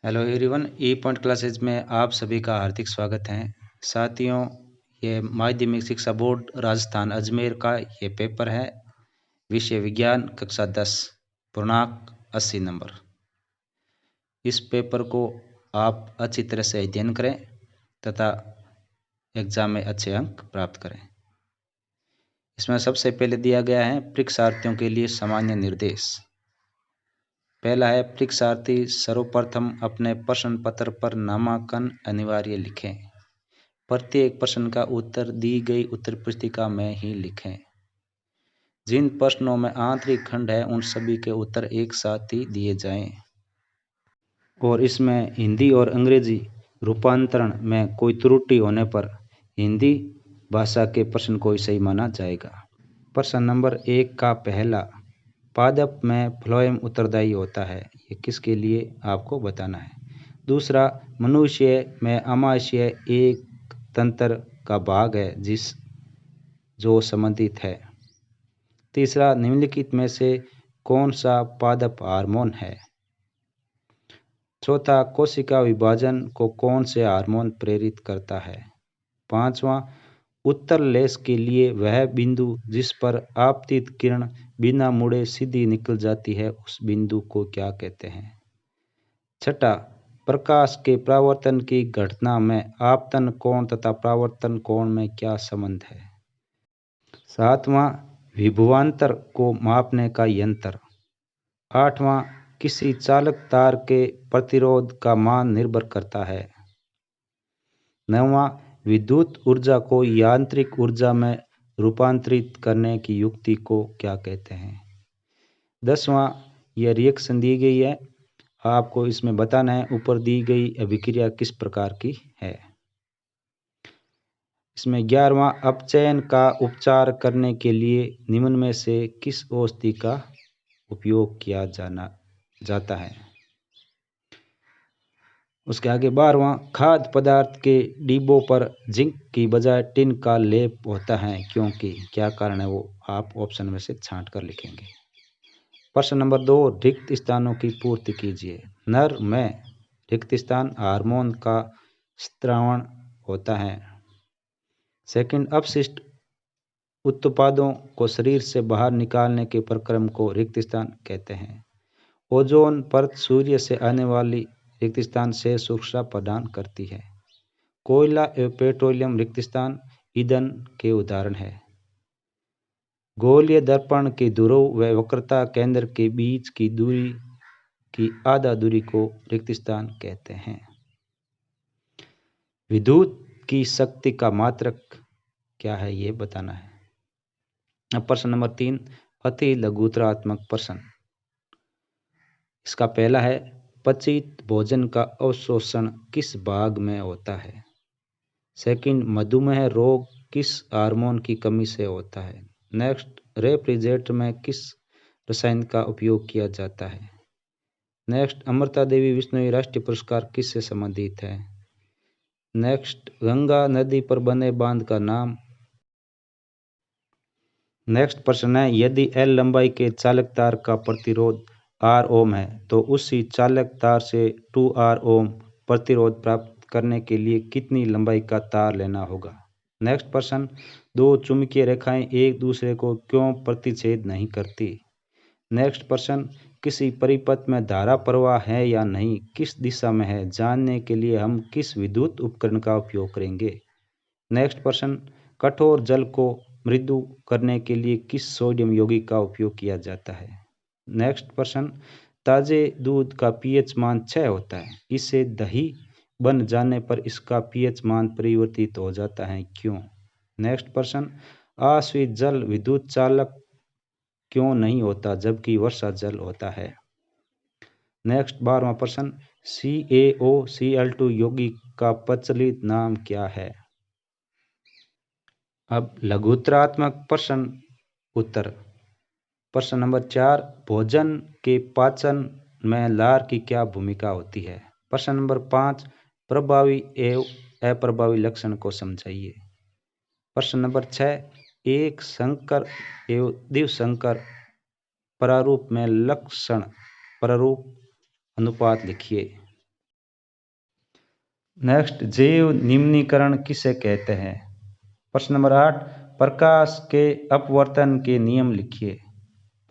Hello everyone, ई point classes में आप सभी का हार्दिक स्वागत है। साथियों, ये माध्यमिक शिक्षा बोर्ड राजस्थान अजमेर का ये पेपर है। विषय विज्ञान, कक्षा 10, पूर्णांक 80 नंबर। इस पेपर को आप अच्छी तरह से अध्ययन करें तथा एग्जाम में अच्छे अंक प्राप्त करें। इसमें सबसे पहले दिया गया है परीक्षार्थियों के लिए सामान्य निर्देश। पहला है, परीक्षार्थी सर्वप्रथम अपने प्रश्न पत्र पर नामांकन अनिवार्य लिखें। प्रत्येक प्रश्न का उत्तर दी गई उत्तर पुस्तिका में ही लिखें। जिन प्रश्नों में आंतरिक खंड है उन सभी के उत्तर एक साथ ही दिए जाएं। और इसमें हिंदी और अंग्रेजी रूपांतरण में कोई त्रुटि होने पर हिंदी भाषा के प्रश्न को ही सही माना जाएगा। प्रश्न नंबर 1 का पहला, पादप में फ्लोएम उत्तरदायी होता है, ये किसके लिए आपको बताना है। दूसरा, मनुष्य में आमाशय एक तंत्र का भाग है जो संबंधित है। तीसरा, निम्नलिखित में से कौन सा पादप हार्मोन है। चौथा, कोशिका विभाजन को कौन से हार्मोन प्रेरित करता है। पांचवा, उत्तर लेंस के लिए वह बिंदु जिस पर आपतित किरण बिना मुड़े सीधी निकल जाती है उस बिंदु को क्या कहते हैं। छठा, प्रकाश के परावर्तन की घटना में आपतन कोण तथा परावर्तन कोण में क्या संबंध है। सातवां, विभवांतर को मापने का यंत्र। आठवां, किसी चालक तार के प्रतिरोध का मान निर्भर करता है। नौवां, विद्युत ऊर्जा को यांत्रिक ऊर्जा में रूपांतरित करने की युक्ति को क्या कहते हैं। 10वां, यह रिएक्शन दी गई है, आपको इसमें बताना है ऊपर दी गई अभिक्रिया किस प्रकार की है। इसमें 11वां, अपचयन का उपचार करने के लिए निम्न में से किस औषधि का उपयोग किया जाता है। उसके आगे 12वां, खाद्य पदार्थ के डिब्बों पर जिंक की बजाय टिन का लेप होता है क्योंकि, क्या कारण है वो आप ऑप्शन में से छांट कर लिखेंगे। प्रश्न नंबर 2, रिक्त स्थानों की पूर्ति कीजिए। नर में रिक्त स्थान हार्मोन का स्त्रावण होता है। सेकंड, अपशिष्ट उत्पादों को शरीर से बाहर निकालने के प्रक्रम को रिक्त स्थान कहते हैं। ओजोन परत सूर्य से आने वाली रिक्त स्थान से सुरक्षा प्रदान करती है। कोयला एवं पेट्रोलियम रिक्त स्थान ईंधन के उदाहरण है। गोलीय दर्पण की ध्रुव व वक्रता केंद्र के बीच की दूरी की आधा दूरी को रिक्त स्थान कहते हैं। विद्युत की शक्ति का मात्रक क्या है ये बताना है। अब प्रश्न नंबर 3, अति लघुतरात्मक प्रश्न। इसका पहला है, पचित भोजन का अवशोषण किस भाग में होता है। सेकंड, मधुमेह रोग किस हार्मोन की कमी से होता है। नेक्स्ट, रेफ्रिजरेटर में किस रसायन का उपयोग किया जाता है। नेक्स्ट, अमृता देवी बिश्नोई राष्ट्रीय पुरस्कार किससे संबंधित है। नेक्स्ट, गंगा नदी पर बने बांध का नाम। नेक्स्ट प्रश्न है, यदि एल लंबाई के चालक तार का प्रतिरोध R ओम है तो उसी चालक तार से 2R ओम प्रतिरोध प्राप्त करने के लिए कितनी लंबाई का तार लेना होगा। नेक्स्ट प्रश्न, दो चुंबकीय रेखाएं एक दूसरे को क्यों प्रतिच्छेद नहीं करती। नेक्स्ट प्रश्न, किसी परिपथ में धारा प्रवाह है या नहीं, किस दिशा में है, जानने के लिए हम किस विद्युत उपकरण का उपयोग करेंगे। नेक्स्ट प्रश्न, कठोर जल को मृदु करने के लिए किस सोडियम यौगिक का उपयोग किया जाता है। नेक्स्ट प्रश्न, ताजे दूध का पीएच मान 6 होता है, इससे दही बन जाने पर इसका पीएच मान परिवर्तित हो जाता है, क्यों। नेक्स्ट प्रश्न, आश्रित जल विद्युत चालक क्यों नहीं होता जबकि वर्षा जल होता है। नेक्स्ट 12वां प्रश्न, CaOCl2 यौगिक का प्रचलित नाम क्या है। अब लघुतरात्मक प्रश्न उत्तर। प्रश्न नंबर 4, भोजन के पाचन में लार की क्या भूमिका होती है। प्रश्न नंबर 5, प्रभावी एवं अप्रभावी लक्षण को समझाइए। प्रश्न नंबर 6, एक संकर एवं द्विसंकर प्रारूप में लक्षण प्रारूप अनुपात लिखिए। नेक्स्ट, जैव निम्नीकरण किसे कहते हैं? प्रश्न नंबर 8, प्रकाश के अपवर्तन के नियम लिखिए।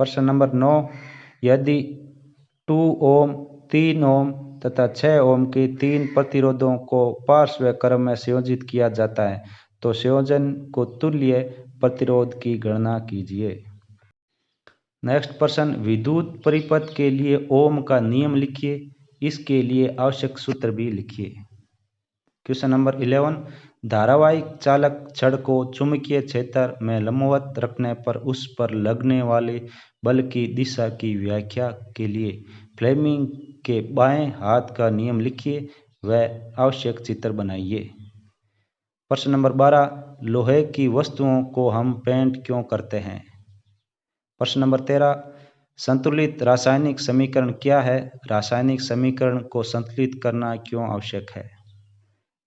प्रश्न नंबर 9, यदि 2 ओम, 3 ओम तथा 6 ओम के 3 प्रतिरोधों को पार्श्व क्रम में संयोजित किया जाता है तो संयोजन को तुल्य प्रतिरोध की गणना कीजिए। नेक्स्ट प्रश्न, विद्युत परिपथ के लिए ओम का नियम लिखिए, इसके लिए आवश्यक सूत्र भी लिखिए। क्वेश्चन नंबर 11, धारावाहिक चालक छड़ को चुंबकीय क्षेत्र में लंबवत रखने पर उस पर लगने वाले बल की दिशा की व्याख्या के लिए फ्लेमिंग के बाएं हाथ का नियम लिखिए व आवश्यक चित्र बनाइए। प्रश्न नंबर 12, लोहे की वस्तुओं को हम पेंट क्यों करते हैं? प्रश्न नंबर 13, संतुलित रासायनिक समीकरण क्या है? रासायनिक समीकरण को संतुलित करना क्यों आवश्यक है?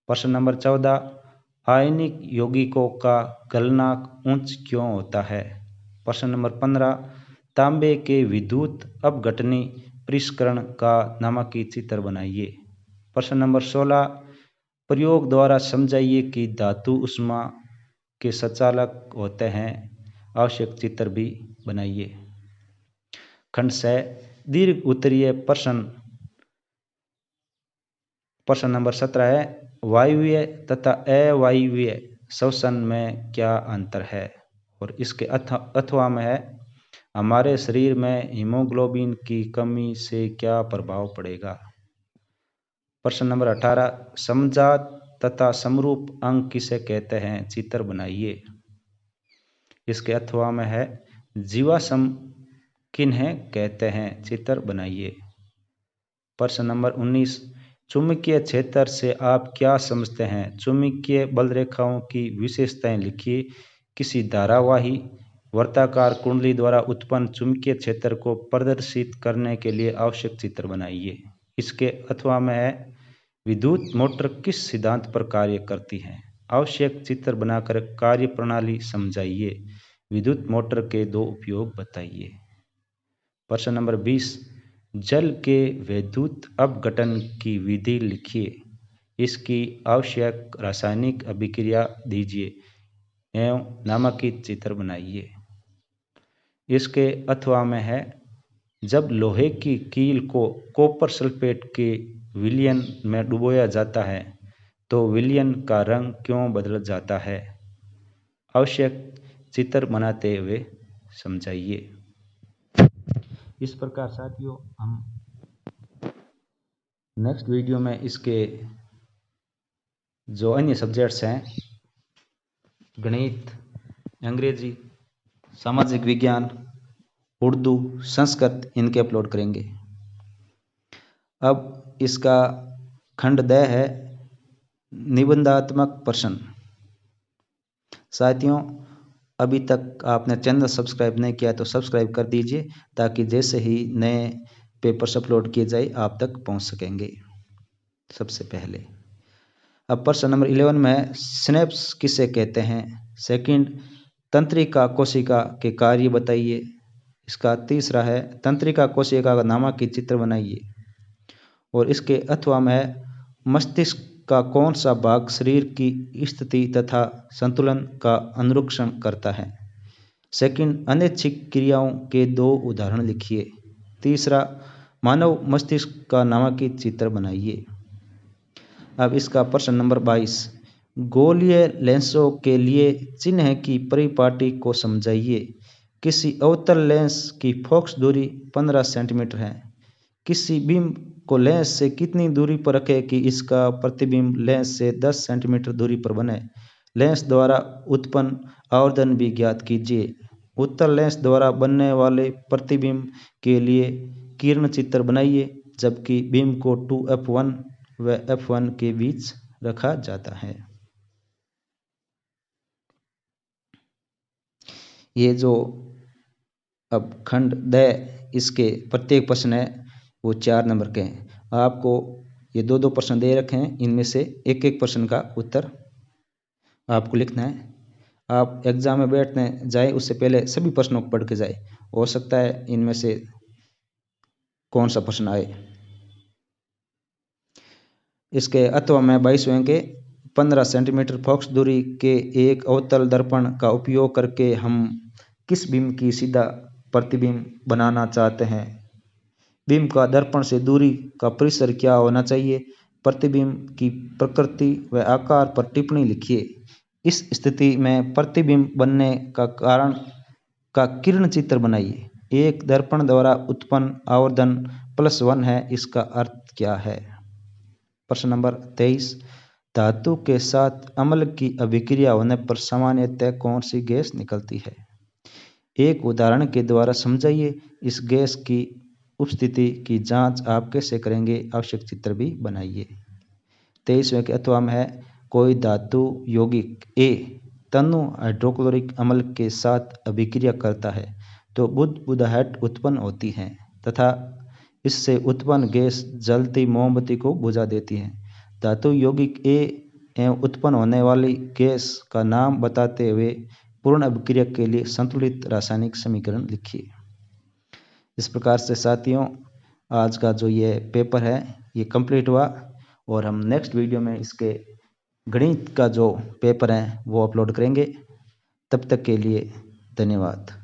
प्रश्न नंबर 14, आयनिक यौगिकों का गलनांक उच्च क्यों होता है? प्रश्न नंबर 15, तांबे के विद्युत अपघटनी परिष्करण का नामांकित चित्र बनाइए। प्रश्न नंबर 16, प्रयोग द्वारा समझाइए कि धातु ऊष्मा के संचालक होते हैं, आवश्यक चित्र भी बनाइए। खंड 6, दीर्घ उत्तरीय प्रश्न। प्रश्न नंबर 17 है, वायवीय तथा अवायवीय श्वसन में क्या अंतर है? और इसके अथवा में है, हमारे शरीर में हीमोग्लोबिन की कमी से क्या प्रभाव पड़ेगा? प्रश्न नंबर 18, समजात तथा समरूप अंग किसे कहते हैं? चित्र बनाइए। इसके अथवा में है, जीवाश्म किन्हें कहते हैं? चित्र बनाइए। प्रश्न नंबर 19, चुंबकीय क्षेत्र से आप क्या समझते हैं? चुंबकीय बलरेखाओं की विशेषताएं लिखिए। किसी धारावाही वर्ताकार कुंडली द्वारा उत्पन्न चुंबकीय क्षेत्र को प्रदर्शित करने के लिए आवश्यक चित्र बनाइए। इसके अथवा में है, विद्युत मोटर किस सिद्धांत पर कार्य करती है? आवश्यक चित्र बनाकर कार्य प्रणाली समझाइए। विद्युत मोटर के 2 उपयोग बताइए। प्रश्न नंबर 20, जल के विद्युत अपघटन की विधि लिखिए। इसकी आवश्यक रासायनिक अभिक्रिया दीजिए एवं नामांकित चित्र बनाइए। इसके अथवा में है, जब लोहे की कील को कॉपर सल्फेट के विलयन में डुबोया जाता है तो विलयन का रंग क्यों बदल जाता है? आवश्यक चित्र बनाते हुए समझाइए। इस प्रकार साथियों, हम नेक्स्ट वीडियो में इसके जो अन्य सब्जेक्ट्स हैं, गणित, अंग्रेजी, सामाजिक विज्ञान, उर्दू, संस्कृत, इनके अपलोड करेंगे। अब इसका खंड 10 है, निबंधात्मक प्रश्न। साथियों, अभी तक आपने चैनल सब्सक्राइब नहीं किया तो सब्सक्राइब कर दीजिए ताकि जैसे ही नए पेपर्स अपलोड किए जाए आप तक पहुंच सकेंगे सबसे पहले। अब प्रश्न नंबर 11 में, सिनेप्स किसे कहते हैं? सेकंड, तंत्रिका कोशिका के कार्य बताइए। इसका तीसरा है, तंत्रिका कोशिका का नामांकित चित्र बनाइए। और इसके अथवा में है, मस्तिष्क का कौन सा भाग शरीर की स्थिति तथा संतुलन का अनुरक्षण करता है? सेकंड, अनैच्छिक क्रियाओं के 2 उदाहरण लिखिए। तीसरा, मानव मस्तिष्क का नामांकित चित्र बनाइए। अब इसका प्रश्न नंबर 22, गोलीय लेंसों के लिए चिन्ह की परिपाटी को समझाइए। किसी अवतल लेंस की फोकस दूरी 15 सेंटीमीटर है। किसी बीम को लेंस से कितनी दूरी पर रखें कि इसका प्रतिबिंब लेंस से 10 सेंटीमीटर दूरी पर बने? लेंस द्वारा उत्पन्न आवर्धन भी ज्ञात कीजिए। उत्तल लेंस द्वारा बनने वाले प्रतिबिंब के लिए किरण चित्र बनाइए, जबकि बीम को 2f1 व f1 के बीच रखा जाता है। ये जो अब खंड 10 इसके प्रत्येक प्रश्न है वो 4 नंबर के हैं। आपको ये 2-2 प्रश्न दे रखे हैं, इनमें से एक एक प्रश्न का उत्तर आपको लिखना है। आप एग्जाम में बैठने जाए उससे पहले सभी प्रश्नों को पढ़ के जाए, हो सकता है इनमें से कौन सा प्रश्न आए। इसके अथवा में 22वें के 15 सेंटीमीटर फोकस दूरी के एक अवतल दर्पण का उपयोग करके हम किस बिंब की सीधा प्रतिबिंब बनाना चाहते हैं। बिंब का दर्पण से दूरी का परिसर क्या होना चाहिए। प्रतिबिंब की प्रकृति व आकार पर टिप्पणी लिखिए। इस स्थिति में प्रतिबिंब बनने का कारण का किरण चित्र बनाइए। एक दर्पण द्वारा उत्पन्न आवर्धन +1 है, इसका अर्थ क्या है। प्रश्न नंबर 23, धातु के साथ अम्ल की अभिक्रिया होने पर सामान्यतः कौन सी गैस निकलती है। एक उदाहरण के द्वारा समझाइए। इस गैस की उपस्थिति की जांच आप कैसे करेंगे, आवश्यक चित्र भी बनाइए। 23वें के अथवा में है, कोई धातु यौगिक ए तनु हाइड्रोक्लोरिक अम्ल के साथ अभिक्रिया करता है तो बुदबुदाहट उत्पन्न होती है तथा इससे उत्पन्न गैस जलती मोमबत्ती को बुझा देती है। धातु यौगिक ए एवं उत्पन्न होने वाली गैस का नाम बताते हुए पूर्ण अभिक्रिया के लिए संतुलित रासायनिक समीकरण लिखिए। इस प्रकार से साथियों आज का जो ये पेपर है ये कंप्लीट हुआ और हम नेक्स्ट वीडियो में इसके गणित का जो पेपर है वो अपलोड करेंगे। तब तक के लिए धन्यवाद।